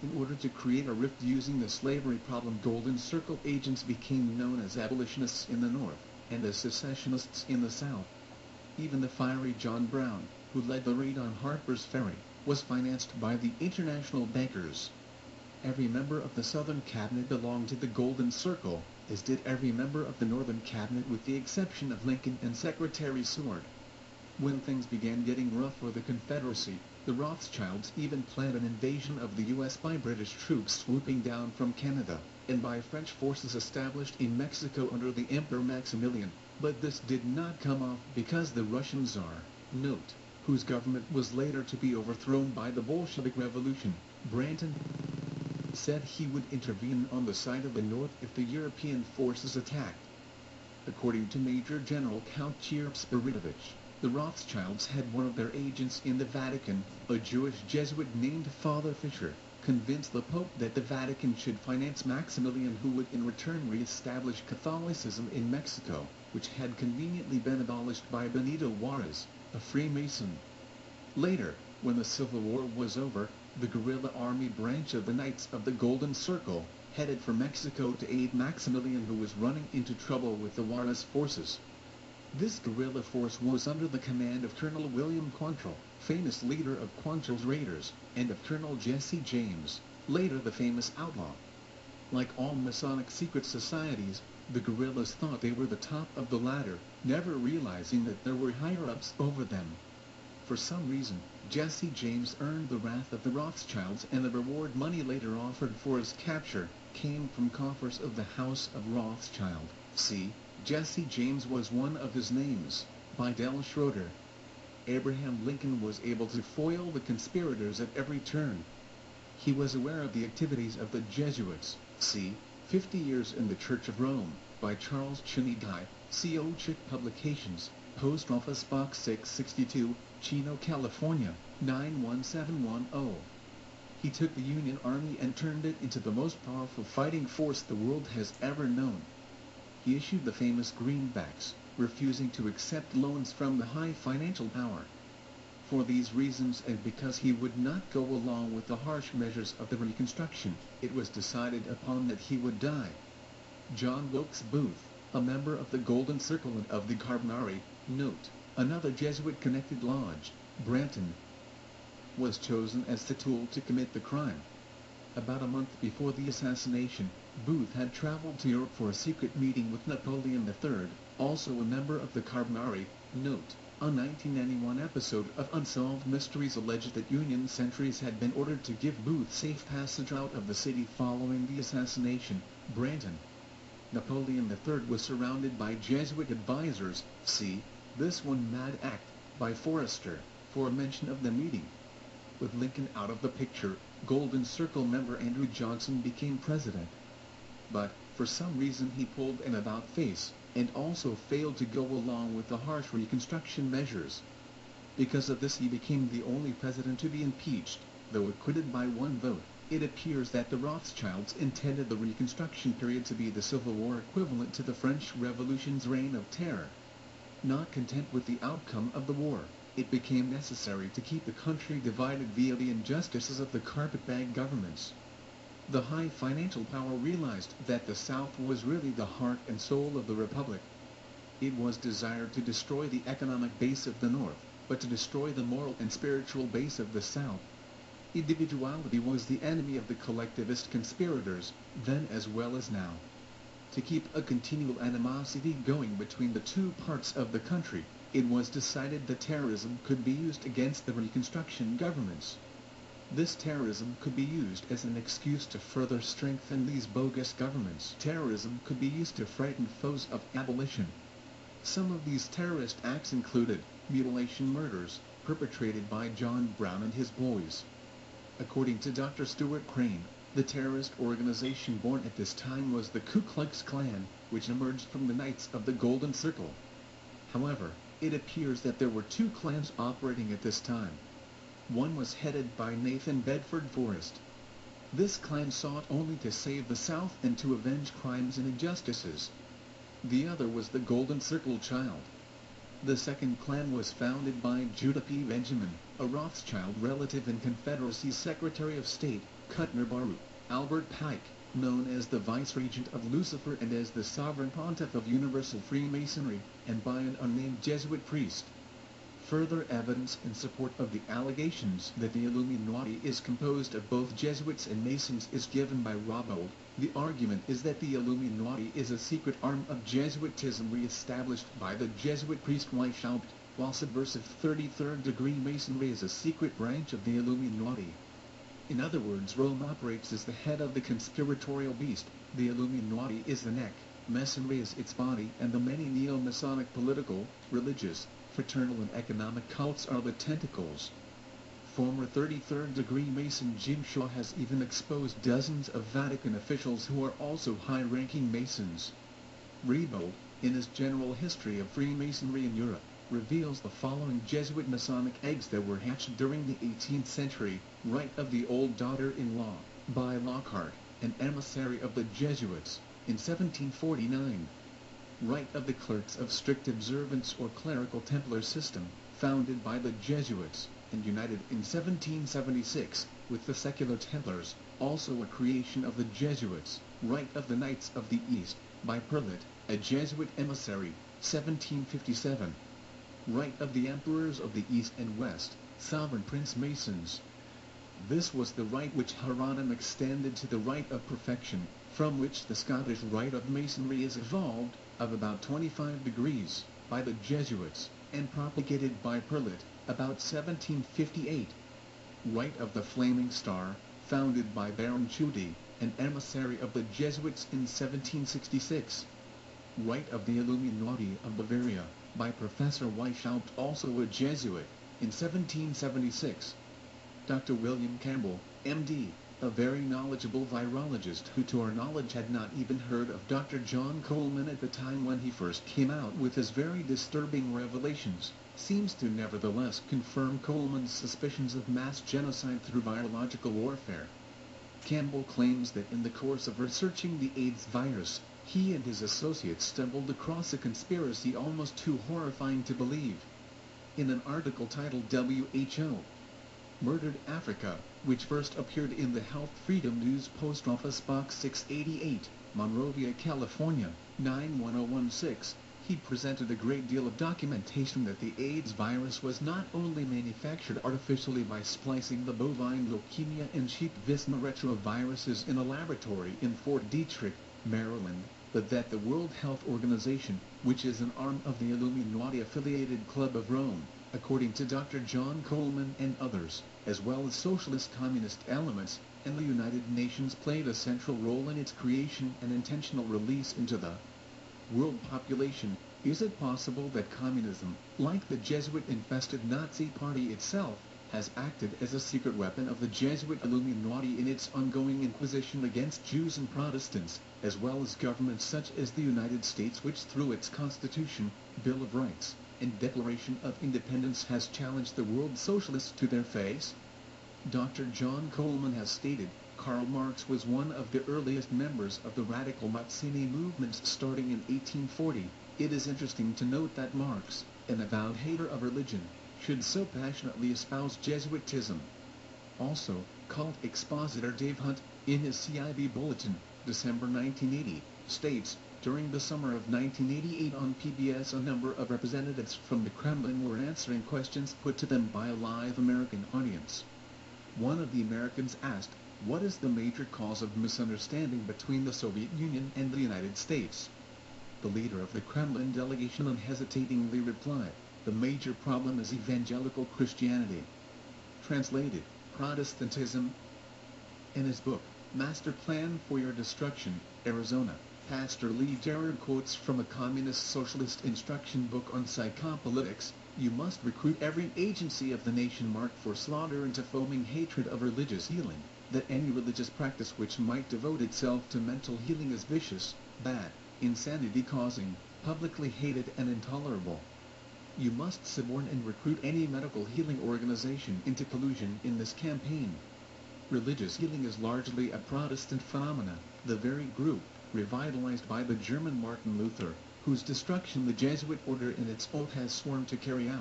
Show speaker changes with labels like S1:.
S1: In order to create a rift using the slavery problem, Golden Circle agents became known as abolitionists in the North, and as secessionists in the South. Even the fiery John Brown, who led the raid on Harper's Ferry, was financed by the international bankers. Every member of the Southern Cabinet belonged to the Golden Circle, as did every member of the Northern Cabinet with the exception of Lincoln and Secretary Seward. When things began getting rough for the Confederacy, the Rothschilds even planned an invasion of the U.S. by British troops swooping down from Canada, and by French forces established in Mexico under the Emperor Maximilian, but this did not come off because the Russian Tsar, note, whose government was later to be overthrown by the Bolshevik Revolution, Branson, said he would intervene on the side of the North if the European forces attacked. According to Major General Count Cherps-Baridovich, the Rothschilds had one of their agents in the Vatican, a Jewish Jesuit named Father Fisher, convince the Pope that the Vatican should finance Maximilian, who would in return re-establish Catholicism in Mexico, which had conveniently been abolished by Benito Juarez, a Freemason. Later, when the Civil War was over, the guerrilla army branch of the Knights of the Golden Circle headed for Mexico to aid Maximilian, who was running into trouble with the Juarez forces. This guerrilla force was under the command of Colonel William Quantrill, famous leader of Quantrill's raiders, and of Colonel Jesse James, later the famous outlaw. Like all Masonic secret societies, the guerrillas thought they were the top of the ladder, never realizing that there were higher-ups over them. For some reason, Jesse James earned the wrath of the Rothschilds, and the reward money later offered for his capture came from coffers of the House of Rothschild. See, Jesse James was one of his names, by Del Schroeder. Abraham Lincoln was able to foil the conspirators at every turn. He was aware of the activities of the Jesuits. See, 50 Years in the Church of Rome, by Charles Cheney Guy, C.O. Chick Publications, Post Office Box 662, Chino, California, 91710. He took the Union Army and turned it into the most powerful fighting force the world has ever known. He issued the famous greenbacks, refusing to accept loans from the high financial power. For these reasons, and because he would not go along with the harsh measures of the Reconstruction, it was decided upon that he would die. John Wilkes Booth, a member of the Golden Circle and of the Carbonari, note, another Jesuit-connected lodge, Branson, was chosen as the tool to commit the crime. About a month before the assassination, Booth had traveled to Europe for a secret meeting with Napoleon III, also a member of the Carbonari. Note, a 1991 episode of Unsolved Mysteries alleged that Union sentries had been ordered to give Booth safe passage out of the city following the assassination. Branson. Napoleon III was surrounded by Jesuit advisors. See, This One Mad Act, by Forrester, for a mention of the meeting. With Lincoln out of the picture, Golden Circle member Andrew Johnson became president. But, for some reason, he pulled an about-face, and also failed to go along with the harsh Reconstruction measures. Because of this, he became the only president to be impeached, though acquitted by one vote. It appears that the Rothschilds intended the Reconstruction period to be the Civil War equivalent to the French Revolution's reign of terror. Not content with the outcome of the war, it became necessary to keep the country divided via the injustices of the carpetbag governments. The high financial power realized that the South was really the heart and soul of the Republic. It was desired to destroy the economic base of the North, but to destroy the moral and spiritual base of the South. Individuality was the enemy of the collectivist conspirators, then as well as now. To keep a continual animosity going between the two parts of the country, it was decided that terrorism could be used against the Reconstruction governments. This terrorism could be used as an excuse to further strengthen these bogus governments. Terrorism could be used to frighten foes of abolition. Some of these terrorist acts included mutilation murders, perpetrated by John Brown and his boys. According to Dr. Stuart Crane, the terrorist organization born at this time was the Ku Klux Klan, which emerged from the Knights of the Golden Circle. However, it appears that there were two clans operating at this time. One was headed by Nathan Bedford Forrest. This clan sought only to save the South and to avenge crimes and injustices. The other was the Golden Circle Child. The second clan was founded by Judah P. Benjamin, a Rothschild relative and Confederacy's Secretary of State, Kuttner Baruch, Albert Pike, known as the Vice-Regent of Lucifer and as the Sovereign Pontiff of Universal Freemasonry, and by an unnamed Jesuit priest. Further evidence in support of the allegations that the Illuminati is composed of both Jesuits and Masons is given by Robbold. The argument is that the Illuminati is a secret arm of Jesuitism re-established by the Jesuit priest Weishaupt, while subversive 33rd degree Masonry is a secret branch of the Illuminati. In other words, Rome operates as the head of the conspiratorial beast, the Illuminati is the neck, Masonry is its body, and the many neo-Masonic political, religious, fraternal and economic cults are the tentacles. Former 33rd degree Mason Jim Shaw has even exposed dozens of Vatican officials who are also high-ranking Masons. Rebold, in his General History of Freemasonry in Europe, reveals the following Jesuit Masonic eggs that were hatched during the 18th century: right of the old daughter-in-law, by Lockhart, an emissary of the Jesuits, in 1749. Right of the clerks of strict observance or clerical Templar system, founded by the Jesuits, and united in 1776, with the secular Templars, also a creation of the Jesuits. Right of the Knights of the East, by Perlet, a Jesuit emissary, 1757. Right of the Emperors of the East and West, Sovereign Prince Masons. This was the right which Hieronym extended to the right of perfection, from which the Scottish rite of Masonry is evolved, of about 25 degrees, by the Jesuits, and propagated by Perlet, about 1758. Right of the Flaming Star, founded by Baron Tschudi, an emissary of the Jesuits in 1766. Right of the Illuminati of Bavaria, by Professor Weishaupt, also a Jesuit, in 1776. Dr. William Campbell, M.D., a very knowledgeable virologist who to our knowledge had not even heard of Dr. John Coleman at the time when he first came out with his very disturbing revelations, seems to nevertheless confirm Coleman's suspicions of mass genocide through virological warfare. Campbell claims that in the course of researching the AIDS virus, he and his associates stumbled across a conspiracy almost too horrifying to believe. In an article titled WHO Murdered Africa, which first appeared in the Health Freedom News Post Office Box 688, Monrovia, California, 91016, he presented a great deal of documentation that the AIDS virus was not only manufactured artificially by splicing the bovine leukemia and sheep visma retroviruses in a laboratory in Fort Detrick, Maryland, but that the World Health Organization, which is an arm of the Illuminati-affiliated Club of Rome, according to Dr. John Coleman and others, as well as socialist communist elements, and the United Nations played a central role in its creation and intentional release into the world population. Is it possible that communism, like the Jesuit-infested Nazi Party itself, has acted as a secret weapon of the Jesuit Illuminati in its ongoing inquisition against Jews and Protestants, as well as governments such as the United States, which through its Constitution, Bill of Rights, and Declaration of Independence has challenged the world socialists to their face? Dr. John Coleman has stated, Karl Marx was one of the earliest members of the radical Mazzini movements starting in 1840. It is interesting to note that Marx, an avowed hater of religion, should so passionately espouse Jesuitism. Also, cult expositor Dave Hunt, in his CIB Bulletin, December 1980, states, during the summer of 1988 on PBS a number of representatives from the Kremlin were answering questions put to them by a live American audience. One of the Americans asked, what is the major cause of misunderstanding between the Soviet Union and the United States? The leader of the Kremlin delegation unhesitatingly replied, the major problem is evangelical Christianity. Translated, Protestantism. In his book, Master Plan for Your Destruction, Arizona, Pastor Lee Gerard quotes from a communist socialist instruction book on psychopolitics, you must recruit every agency of the nation marked for slaughter into foaming hatred of religious healing, that any religious practice which might devote itself to mental healing is vicious, bad, insanity-causing, publicly hated and intolerable. You must suborn and recruit any medical healing organization into collusion in this campaign. Religious healing is largely a Protestant phenomena, the very group, revitalized by the German Martin Luther, whose destruction the Jesuit order in its oath has sworn to carry out.